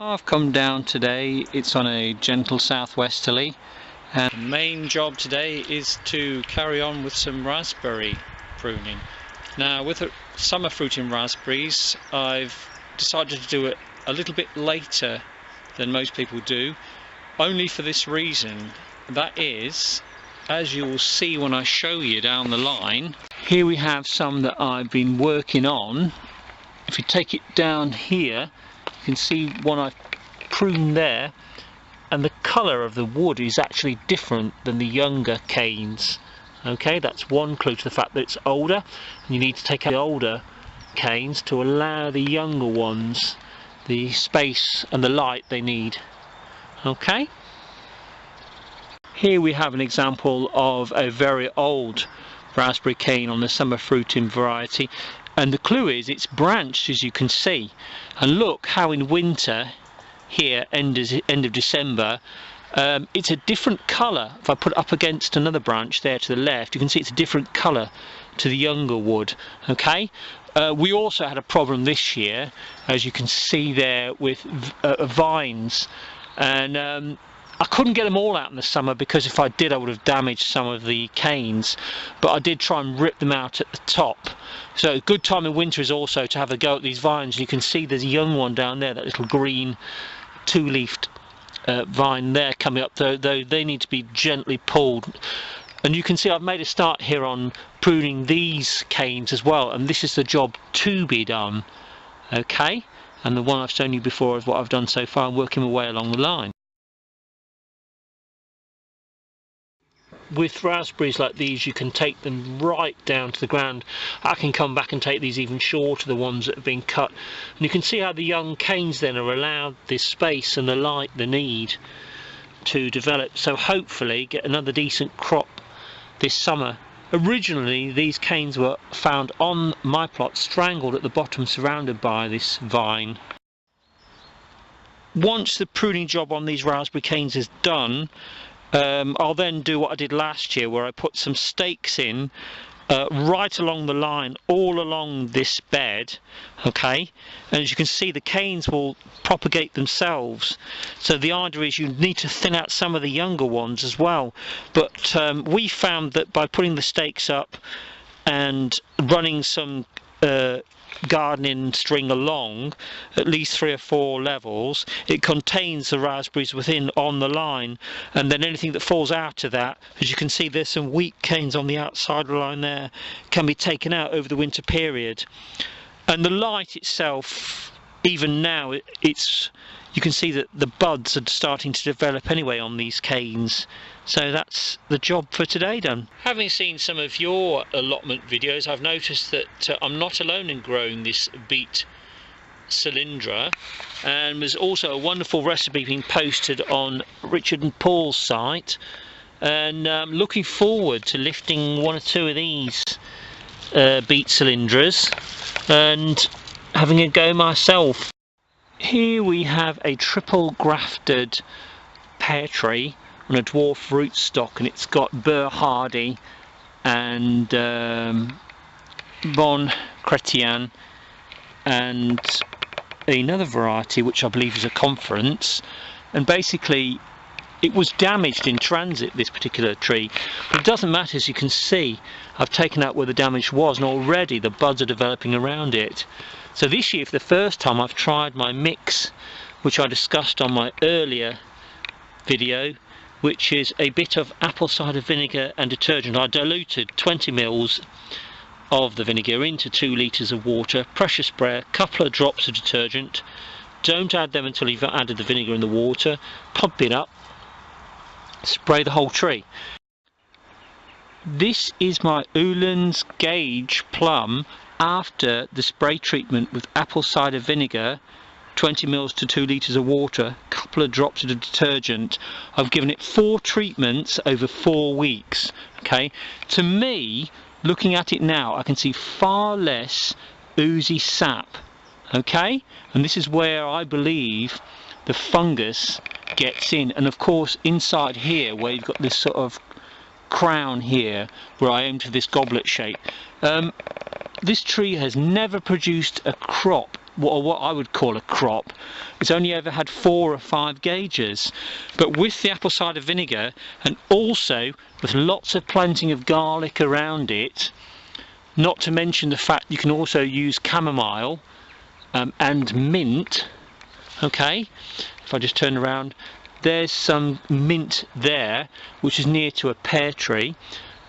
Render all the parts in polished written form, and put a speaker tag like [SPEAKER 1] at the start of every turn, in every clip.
[SPEAKER 1] I've come down today. It's on a gentle southwesterly, and the main job today is to carry on with some raspberry pruning. Now, with summer fruiting raspberries, I've decided to do it a little bit later than most people do, only for this reason. That is, as you will see when I show you down the line, here we have some that I've been working on. If you take it down here, you can see one I've pruned there, and the colour of the wood is actually different than the younger canes. Okay, that's one clue to the fact that it's older, and you need to take out the older canes to allow the younger ones the space and the light they need. Okay, here we have an example of a very old raspberry cane on the summer fruiting variety, and the clue is it's branched, as you can see. And look how in winter here, end of December, it's a different colour. If I put it up against another branch there to the left, you can see it's a different colour to the younger wood. Okay, we also had a problem this year, as you can see there, with vines, and I couldn't get them all out in the summer, because if I did I would have damaged some of the canes, but I did try and rip them out at the top. So a good time in winter is also to have a go at these vines. You can see there's a young one down there, that little green two-leafed vine there coming up, though they need to be gently pulled. And you can see I've made a start here on pruning these canes as well, and this is the job to be done. Okay, and the one I've shown you before is what I've done so far. I'm working my way along the line. With raspberries like these, you can take them right down to the ground. I can come back and take these even shorter, the ones that have been cut, and you can see how the young canes then are allowed this space and the light they need to develop, so hopefully get another decent crop this summer. Originally these canes were found on my plot, strangled at the bottom, surrounded by this vine. Once the pruning job on these raspberry canes is done, I'll then do what I did last year, where I put some stakes in right along the line, all along this bed. Okay, and as you can see, the canes will propagate themselves, so the idea is you need to thin out some of the younger ones as well. But we found that by putting the stakes up and running some gardening string along at least 3 or 4 levels, it contains the raspberries within on the line, and then anything that falls out of that, as you can see there's some weak canes on the outside of the line there, can be taken out over the winter period. And the light itself, even now, you can see that the buds are starting to develop anyway on these canes. So that's the job for today done. Having seen some of your allotment videos, I've noticed that I'm not alone in growing this beet cylindra, and there's also a wonderful recipe being posted on Richard and Paul's site, and looking forward to lifting 1 or 2 of these beet cylindras and having a go myself. Here we have a triple grafted pear tree on a dwarf rootstock, and it's got Burr Hardy and Bon Chrétien and another variety which I believe is a conference. And basically it was damaged in transit, this particular tree, but it doesn't matter. As you can see, I've taken out where the damage was, and already the buds are developing around it. So this year, for the first time, I've tried my mix, which I discussed on my earlier video, which is a bit of apple cider vinegar and detergent. I diluted 20 mils of the vinegar into 2 litres of water, pressure spray, a couple of drops of detergent. Don't add them until you've added the vinegar and the water. Pump it up, spray the whole tree. This is my Uhland's Gauge plum after the spray treatment with apple cider vinegar, 20 mils to 2 litres of water, a couple of drops of detergent. I've given it 4 treatments over 4 weeks. Okay, to me, looking at it now, I can see far less oozy sap. Okay, and this is where I believe the fungus gets in, and of course inside here, where you've got this sort of crown here, where I aim to this goblet shape, this tree has never produced a crop what I would call a crop. It's only ever had 4 or 5 gauges. But with the apple cider vinegar, and also with lots of planting of garlic around it, not to mention the fact you can also use chamomile and mint. Okay, if I just turn around, there's some mint there, which is near to a pear tree.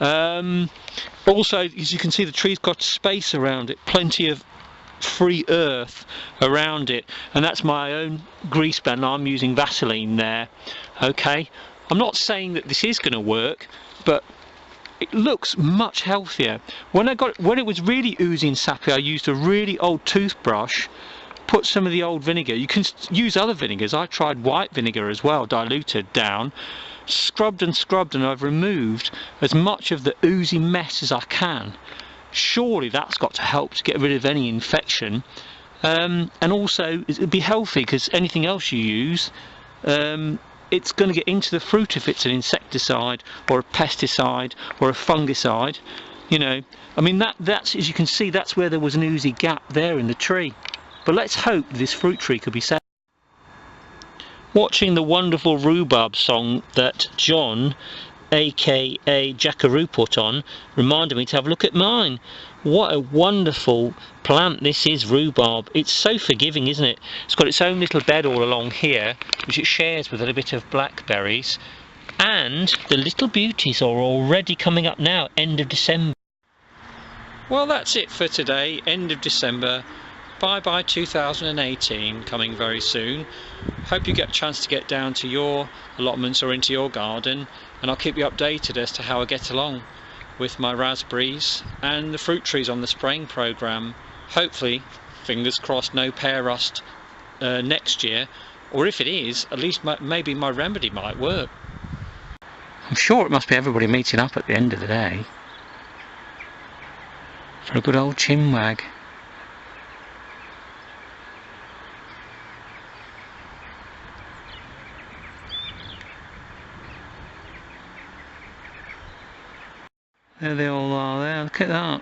[SPEAKER 1] Also, as you can see, the tree's got space around it, plenty of free earth around it, and that's my own grease pen. I'm using Vaseline there. Okay, I'm not saying that this is going to work, but it looks much healthier. When it was really oozy and sappy, I used a really old toothbrush, put some of the old vinegar. You can use other vinegars. I tried white vinegar as well, diluted down, scrubbed and scrubbed, and I've removed as much of the oozy mess as I can. Surely that's got to help to get rid of any infection, and also it'd be healthy, because anything else you use, it's going to get into the fruit if it's an insecticide or a pesticide or a fungicide. You know, I mean, that's, as you can see, that's where there was an oozy gap there in the tree. But let's hope this fruit tree could be saved. Watching the wonderful rhubarb song that John, aka Jackaroo, put on, reminded me to have a look at mine. What a wonderful plant this is, rhubarb. It's so forgiving, isn't it? It's got its own little bed all along here, which it shares with a little bit of blackberries. And the little beauties are already coming up now, end of December. Well, that's it for today, end of December. Bye bye 2018, coming very soon. Hope you get a chance to get down to your allotments or into your garden, and I'll keep you updated as to how I get along with my raspberries and the fruit trees on the spraying programme. Hopefully, fingers crossed, no pear rust next year, or if it is, at least maybe my remedy might work. I'm sure it must be everybody meeting up at the end of the day for a good old chinwag. There they all are there, look at that.